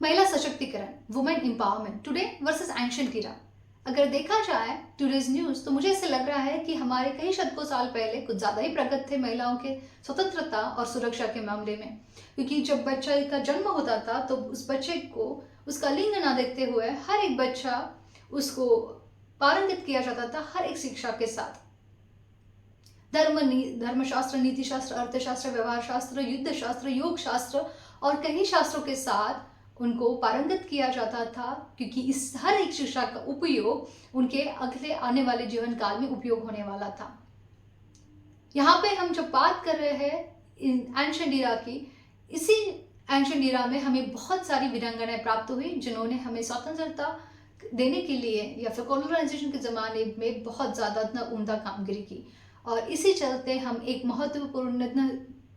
महिला सशक्तिकरण, women empowerment today versus ancient era. अगर देखा जाए टुडेज न्यूज तो मुझे ऐसे लग रहा है कि हमारे कई शतकों साल पहले कुछ ज्यादा ही प्रगत थे महिलाओं के स्वतंत्रता और सुरक्षा के मामले में। क्योंकि जब बच्चे का जन्म होता था तो उस बच्चे को उसका लिंग ना देखते हुए हर एक बच्चा उसको पारंगित किया जाता था हर एक शिक्षा के साथ। धर्मशास्त्र, नीति शास्त्र, अर्थशास्त्र, व्यवहार शास्त्र, युद्ध शास्त्र, योग शास्त्र और कई शास्त्रों के साथ उनको पारंगत किया जाता था, क्योंकि इस हर एक शिक्षा का उपयोग उनके अगले आने वाले जीवन काल में उपयोग होने वाला था। यहाँ पे हम जब बात कर रहे हैं एंशिएंट ईरा की, इसी एंशिएंट ईरा में हमें बहुत सारी वीरांगनाएं प्राप्त हुई जिन्होंने हमें स्वतंत्रता देने के लिए या फिर कॉलोनाइजेशन के ज़माने में बहुत ज़्यादा उम्दा कामगिरी की। और इसी चलते हम एक महत्वपूर्ण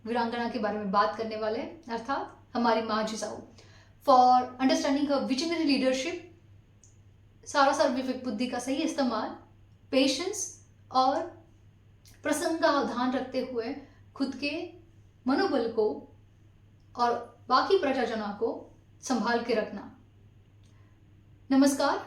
वीरांगना के बारे में बात करने वाले हैं, अर्थात हमारी माँ Jijau. For understanding her visionary leadership, सारा विवेक बुद्धि का सही इस्तेमाल, पेशेंस और प्रसंग का ध्यान रखते हुए खुद के मनोबल को और बाकी प्रजाजनों को संभाल के रखना। नमस्कार,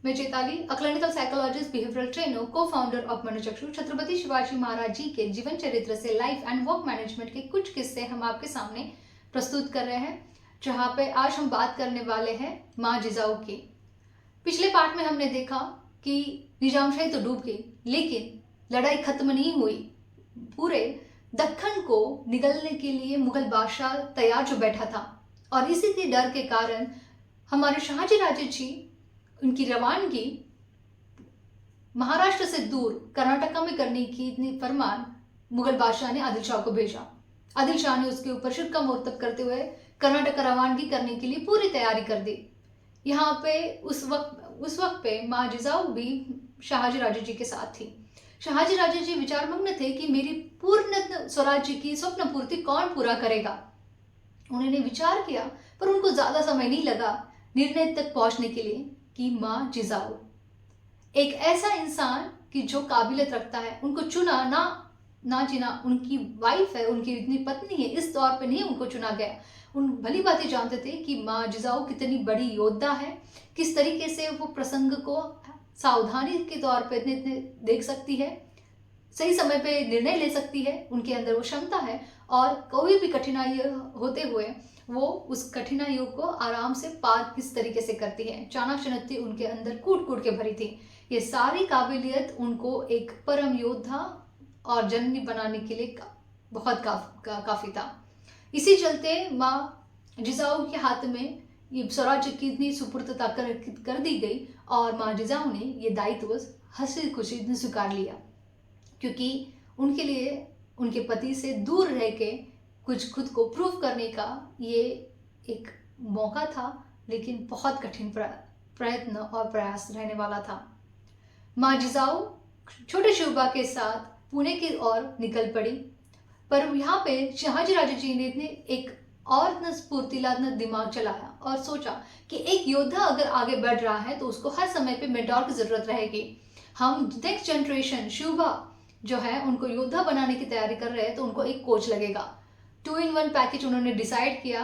मैं Chetali, a clinical psychologist, behavioural trainer, को फाउंडर ऑफ मनोचक्षु। छत्रपति शिवाजी महाराज जी के जीवन चरित्र से लाइफ एंड वर्क मैनेजमेंट के कुछ किस्से हम आपके सामने प्रस्तुत कर रहे हैं, जहां पे आज हम बात करने वाले हैं माँ जिजाऊ की। पिछले पार्ट में हमने देखा कि निजामशाही तो डूब गई, लेकिन लड़ाई खत्म नहीं हुई। पूरे दक्कन को निगलने के लिए मुगल बादशाह तैयार जो बैठा था, और इसी के डर के कारण हमारे शाहजी राजे जी उनकी रवानगी महाराष्ट्र से दूर कर्नाटका में करने की फरमान मुगल बादशाह ने आदिल शाह को भेजा। आदिल शाह ने उसके ऊपर शिक्कामोर्तब करते हुए कर्नाटक रवानगी करने के लिए पूरी तैयारी कर दी। यहाँ पे उस वक्त पे माँ जिजाऊ भी शाहजी राजे जी के साथ थी। शाहजी राजे जी विचारमग्न थे कि मेरी पूर्ण स्वराज्य की स्वप्न पूर्ति कौन पूरा करेगा। उन्होंने विचार किया, पर उनको ज्यादा समय नहीं लगा निर्णय तक पहुंचने के लिए कि माँ जिजाऊ एक ऐसा इंसान कि जो काबिलियत रखता है, उनको चुना ना चुना, उनकी वाइफ है, उनकी इतनी पत्नी है, इस तौर पे नहीं उनको चुना गया। उन भली बातें जानते थे कि माँ जिजाऊ कितनी बड़ी योद्धा है, किस तरीके से वो प्रसंग को सावधानी के तौर पे इतने देख सकती है, सही समय पे निर्णय ले सकती है, उनके अंदर वो क्षमता है, और कोई भी कठिनाई होते हुए वो उस कठिनाइयों को आराम से पार किस तरीके से करती है। चाणक्य चुनौती उनके अंदर कूट कूट के भरी थी। ये सारी काबिलियत उनको एक परम योद्धा और जननी बनाने के लिए बहुत काफी था। इसी चलते माँ जिजाऊ के हाथ में ये स्वराज्य की इतनी सुपुर्दता कर दी गई, और माँ जिजाऊ ने ये दायित्व हंसी खुशी स्वीकार लिया, क्योंकि उनके लिए उनके पति से दूर रह के कुछ खुद को प्रूव करने का ये एक मौका था, लेकिन बहुत कठिन प्रयत्न और प्रयास रहने वाला था। माँ जिजाऊ छोटे शिवबा के साथ पुणे की ओर निकल पड़ी, पर यहाँ पे शाहजी राजे जी ने एक और स्फूर्तिला दिमाग चलाया और सोचा कि एक योद्धा अगर आगे बढ़ रहा है तो उसको हर समय पे मेंटोर की जरूरत रहेगी। हम नेक्स्ट जनरेशन शिवबा जो है उनको योद्धा बनाने की तैयारी कर रहे हैं, तो उनको एक कोच लगेगा। 2-in-1 पैकेज उन्होंने डिसाइड किया।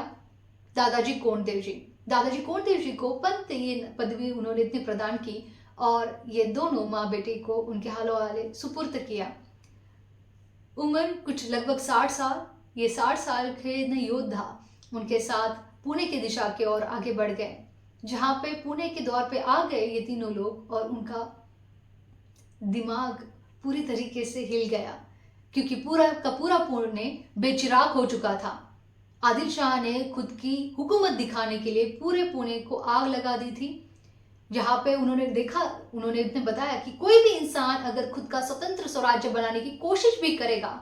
दादाजी कोंडदेव जी को पंत ये पदवी उन्होंने इतनी प्रदान की, और ये दोनों माँ बेटे को उनके हालों हाले सुपुर्द किया। उम्र कुछ लगभग 60 साल। ये 60 साल के योद्धा उनके साथ पुणे की दिशा के ओर आगे बढ़ गए, जहाँ पे पुणे के दौर पे आ गए ये तीनों लोग, और उनका दिमाग पूरी तरीके से हिल गया, क्योंकि पूरा का पूरा पुणे बेचिराग हो चुका था। आदिल शाह ने खुद की हुकूमत दिखाने के लिए पूरे पुणे को आग लगा दी थी। जहाँ पे उन्होंने बताया कि कोई भी इंसान अगर खुद का स्वतंत्र स्वराज्य बनाने की कोशिश भी करेगा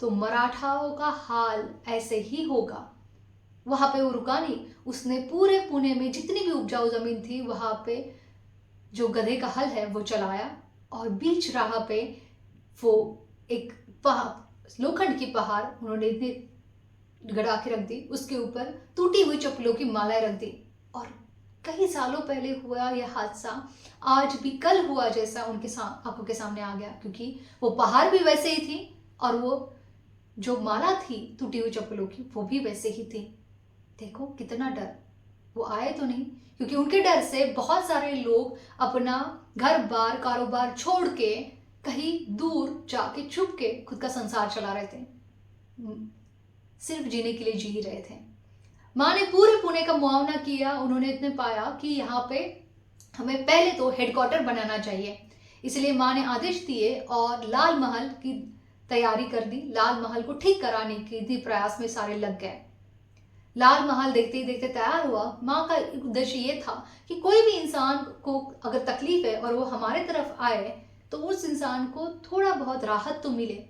तो मराठाओं का हाल ऐसे ही होगा। वहां पे वो रुका नहीं, उसने पूरे पुणे में जितनी भी उपजाऊ जमीन थी वहां पे जो गधे का हल है वो चलाया, और बीच राह पे वो एक लोखंड की पहाड़ उन्होंने इतने गड़ा के रख दी, उसके ऊपर टूटी हुई चप्पलों की मालाएं रख दी, और कई सालों पहले हुआ यह हादसा आज भी कल हुआ जैसा उनके आंखों के सामने आ गया, क्योंकि वो पहाड़ भी वैसे ही थी और वो जो माला थी टूटी हुई चप्पलों की वो भी वैसे ही थी। देखो कितना डर, वो आए तो नहीं, क्योंकि उनके डर से बहुत सारे लोग अपना घर बार कारोबार छोड़ के कहीं दूर जाके छुप के खुद का संसार चला रहे थे, सिर्फ जीने के लिए जी रहे थे। माँ ने पूरे पुणे का मुआयना किया। उन्होंने इतने पाया कि यहाँ पे हमें पहले तो हेडक्वार्टर बनाना चाहिए, इसलिए माँ ने आदेश दिए और लाल महल की तैयारी कर दी। लाल महल को ठीक कराने के प्रयास में सारे लग गए। लाल महल देखते ही देखते तैयार हुआ। माँ का उद्देश्य ये था कि कोई भी इंसान को अगर तकलीफ है और वो हमारे तरफ आए तो उस इंसान को थोड़ा बहुत राहत तो मिले।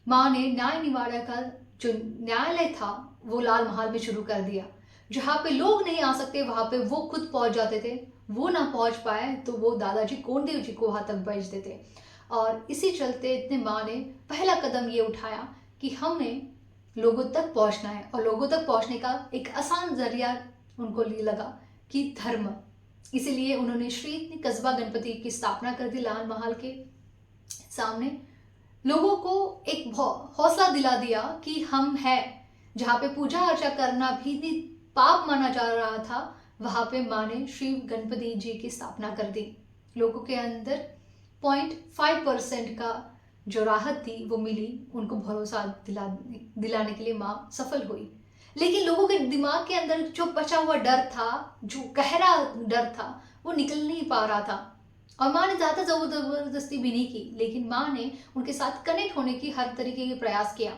माँ ने न्याय निवाड़ा का जो न्यायालय था वो लाल महल में शुरू कर दिया। जहाँ पे लोग नहीं आ सकते वहां पे वो खुद पहुंच जाते थे। वो ना पहुंच पाए तो वो दादाजी कोंडदेव जी को वहां तक भेज देते। और इसी चलते इतने माँ ने पहला कदम ये उठाया कि हमें लोगों तक पहुंचना है, और लोगों तक पहुंचने का एक आसान जरिया उनको लगा कि धर्म। इसीलिए उन्होंने श्री कस्बा गणपति की स्थापना कर दी। लाल महल के सामने लोगों को एक हौसला दिला दिया कि हम हैं। जहाँ पे पूजा अर्चा करना भी पाप माना जा रहा था, वहां पे माँ ने श्री गणपति जी की स्थापना कर दी। लोगों के अंदर 0.5% का जो राहत थी वो मिली। उनको भरोसा दिलाने के लिए माँ सफल हुई। लेकिन लोगों के दिमाग के अंदर जो बचा हुआ डर था, जो गहरा डर था, वो निकल नहीं पा रहा था। और माँ ने ज़्यादा जबरदस्ती भी नहीं की, लेकिन माँ ने उनके साथ कनेक्ट होने की हर तरीके के प्रयास किया।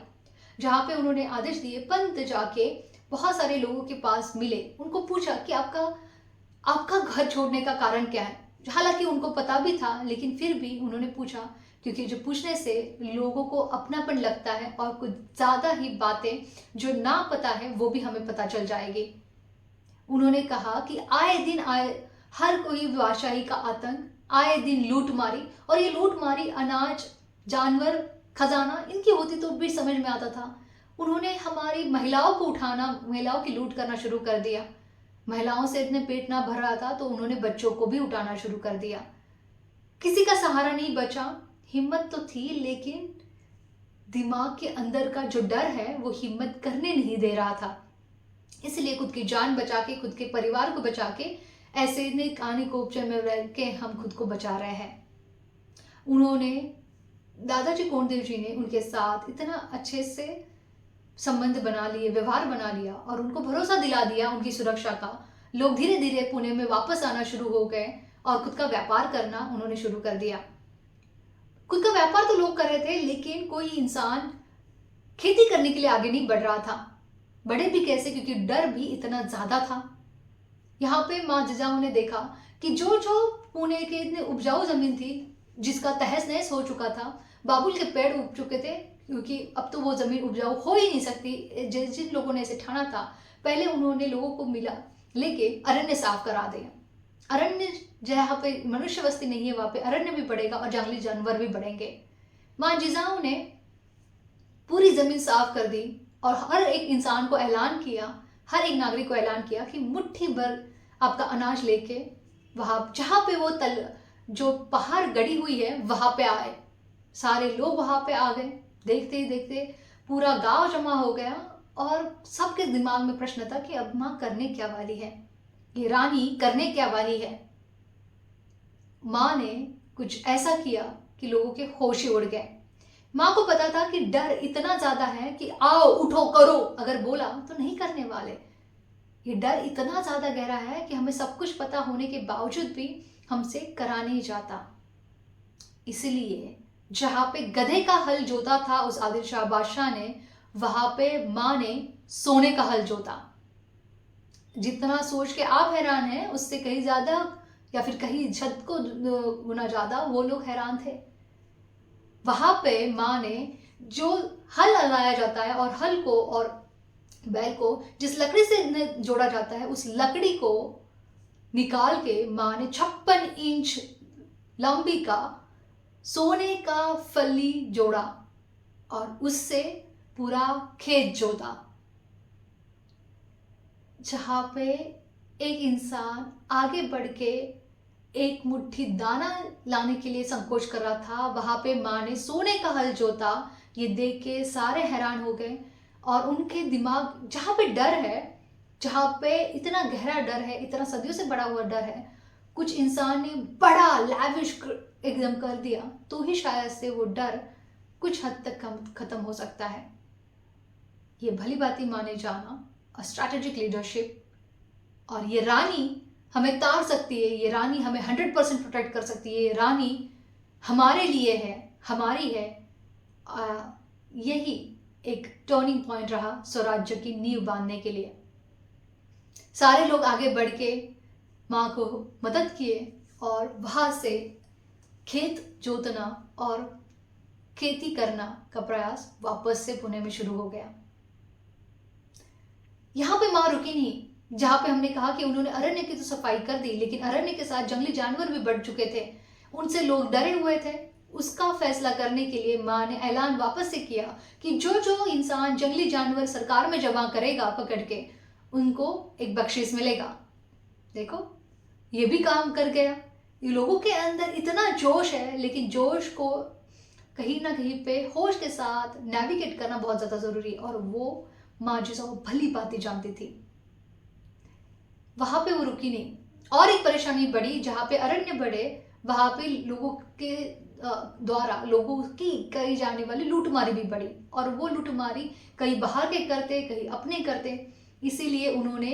जहाँ पे उन्होंने आदेश दिए, पंत जाके बहुत सारे लोगों के पास मिले, उनको पूछा कि आपका घर छोड़ने का कारण क्या है। हालांकि उनको पता भी था, लेकिन फिर भी उन्होंने पूछा, क्योंकि जो पूछने से लोगों को अपनापन लगता है और कुछ ज़्यादा ही बातें जो ना पता है वो भी हमें पता चल जाएगी। उन्होंने कहा कि हर कोई बादशाही का आतंक, आए दिन लूटमारी, और ये लूटमारी अनाज, जानवर, खजाना इनकी होती तो भी समझ में आता था। उन्होंने हमारी महिलाओं को उठाना, महिलाओं की लूट करना शुरू कर दिया। महिलाओं से इतने पेट ना भर रहा था तो उन्होंने बच्चों को भी उठाना शुरू कर दिया। किसी का सहारा नहीं बचा। हिम्मत तो थी, लेकिन दिमाग के अंदर का जो डर है वो हिम्मत करने नहीं दे रहा था। इसलिए खुद की जान बचा के, खुद के परिवार को बचा के, ऐसे कहानी को उपचय में रह के हम खुद को बचा रहे हैं। उन्होंने, दादाजी कोंडदेव जी ने उनके साथ इतना अच्छे से संबंध बना लिए, व्यवहार बना लिया और उनको भरोसा दिला दिया उनकी सुरक्षा का। लोग धीरे धीरे पुणे में वापस आना शुरू हो गए और खुद का व्यापार करना उन्होंने शुरू कर दिया। खुद का व्यापार तो लोग कर रहे थे, लेकिन कोई इंसान खेती करने के लिए आगे नहीं बढ़ रहा था। बढ़े भी कैसे, क्योंकि डर भी इतना ज्यादा था। यहाँ पे माँ जिजाऊ ने देखा कि जो पुणे के इतने उपजाऊ जमीन थी, जिसका तहस नहस हो चुका था, बाबुल के पेड़ उग चुके थे, क्योंकि अब तो वो जमीन उपजाऊ हो ही नहीं सकती। जिन लोगों ने इसे ठाना था, पहले उन्होंने लोगों को मिला लेके अरण्य साफ करा दिया। अरण्य जहाँ पे मनुष्य बस्ती नहीं है वहां पे अरण्य भी बढ़ेगा और जंगली जानवर भी बढ़ेंगे। माँ जिजाऊ ने पूरी जमीन साफ कर दी और हर एक इंसान को ऐलान किया, हर एक नागरिक को ऐलान किया कि मुट्ठी भर आपका अनाज लेके वहां जहां पे वो जो पहाड़ गड़ी हुई है वहां पे आए। सारे लोग वहां पे आ गए। देखते ही देखते पूरा गांव जमा हो गया और सबके दिमाग में प्रश्न था कि अब माँ करने क्या वाली है, ये रानी करने क्या वाली है। माँ ने कुछ ऐसा किया कि लोगों के होश ही उड़ गए। माँ को पता था कि डर इतना ज्यादा है कि आओ उठो करो, अगर बोला तो नहीं करने वाले। ये डर इतना ज्यादा गहरा है कि हमें सब कुछ पता होने के बावजूद भी हमसे करा नहीं जाता। इसलिए जहां पे गधे का हल जोता था उस आदिल शाह बादशाह ने, वहां पे माँ ने सोने का हल जोता। जितना सोच के आप हैरान हैं, उससे कहीं ज्यादा या फिर कहीं छत को गुना ज्यादा वो लोग हैरान थे। वहां पे माँ ने जो हल लाया जाता है और हल को और बैल को जिस लकड़ी से जोड़ा जाता है, उस लकड़ी को निकाल के माँ ने 56 इंच लंबी का सोने का फली जोड़ा और उससे पूरा खेत जोता। जहां पे एक इंसान आगे बढ़ के एक मुट्ठी दाना लाने के लिए संकोच कर रहा था, वहां पे माँ ने सोने का हल जोता। ये देख के सारे हैरान हो गए और उनके दिमाग, जहां पे डर है जहाँ पे इतना गहरा डर है, इतना सदियों से बड़ा हुआ डर है, कुछ इंसान ने बड़ा लैविश एकदम कर दिया, तो ही शायद से वो डर कुछ हद तक खत्म हो सकता है। ये भली बाती माने जाना, स्ट्रैटेजिक लीडरशिप, और ये रानी हमें तार सकती है, ये रानी हमें 100% प्रोटेक्ट कर सकती है, ये रानी हमारे लिए है, हमारी है। यही एक टर्निंग पॉइंट रहा स्वराज्य की नींव बांधने के लिए। सारे लोग आगे बढ़ के माँ को मदद किए और वहां से खेत जोतना और खेती करना का प्रयास वापस से पुणे में शुरू हो गया। यहां पे माँ रुकी नहीं, जहां पे हमने कहा कि उन्होंने अरण्य की तो सफाई कर दी, लेकिन अरण्य के साथ जंगली जानवर भी बढ़ चुके थे, उनसे लोग डरे हुए थे। उसका फैसला करने के लिए माँ ने ऐलान वापस से किया कि जो जो इंसान जंगली जानवर सरकार में जमा करेगा पकड़ के, उनको एक बख्शीश मिलेगा। देखो, ये भी काम कर गया। ये लोगों के अंदर इतना जोश है, लेकिन जोश को कहीं ना कहीं पे होश के साथ नेविगेट करना बहुत ज्यादा जरूरी है, और वो माँ जी वो भली बातें जानती थी। वहां पे वो रुकी नहीं, और एक परेशानी बढ़ी। जहां पे अरण्य बढ़े, वहां पे लोगों के द्वारा लोगों की करी जाने वाली लूटमारी भी बढ़ी, और वो लूटमारी कई बाहर के करते, कई अपने करते। इसीलिए उन्होंने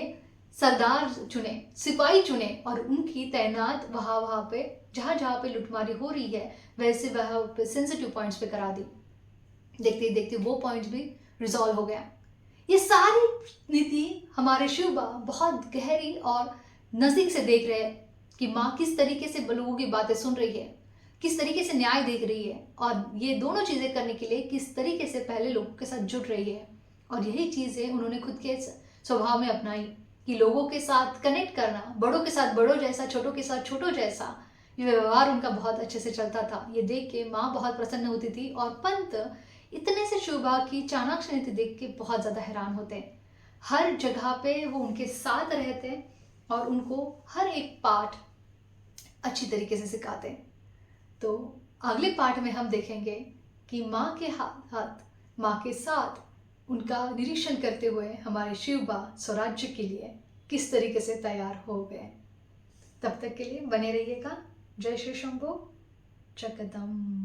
सरदार चुने, सिपाही चुने, और उनकी तैनात वहां पे जहां पे लूटमारी हो रही है, वैसे वहां पे सेंसिटिव पॉइंट्स पे करा दी। देखते ही देखते वो पॉइंट्स भी रिजॉल्व हो गया। ये सारी नीति हमारे शिवबा बहुत गहरी और नजदीक से देख रहे हैं कि माँ किस तरीके से लोगों की बातें सुन रही है, किस तरीके से न्याय देख रही है, और ये दोनों चीजें करने के लिए किस तरीके से पहले लोगों के साथ जुट रही है। और यही चीजें उन्होंने खुद के स्वभाव में अपनाई कि लोगों के साथ कनेक्ट करना, बड़ों के साथ बड़ों जैसा, छोटों के साथ छोटों जैसा, ये व्यवहार उनका बहुत अच्छे से चलता था। ये देख के माँ बहुत प्रसन्न होती थी, और पंत इतने से शिवबा की चाणक्य नीति देख के बहुत ज्यादा हैरान होते। हर जगह पे वो उनके साथ रहते और उनको हर एक पाठ अच्छी तरीके से सिखाते। तो अगले पार्ट में हम देखेंगे कि माँ के हाथ माँ के साथ उनका निरीक्षण करते हुए हमारे शिवबा स्वराज्य के लिए किस तरीके से तैयार हो गए। तब तक के लिए बने रहिएगा। जय श्री शंभो जगदम्ब।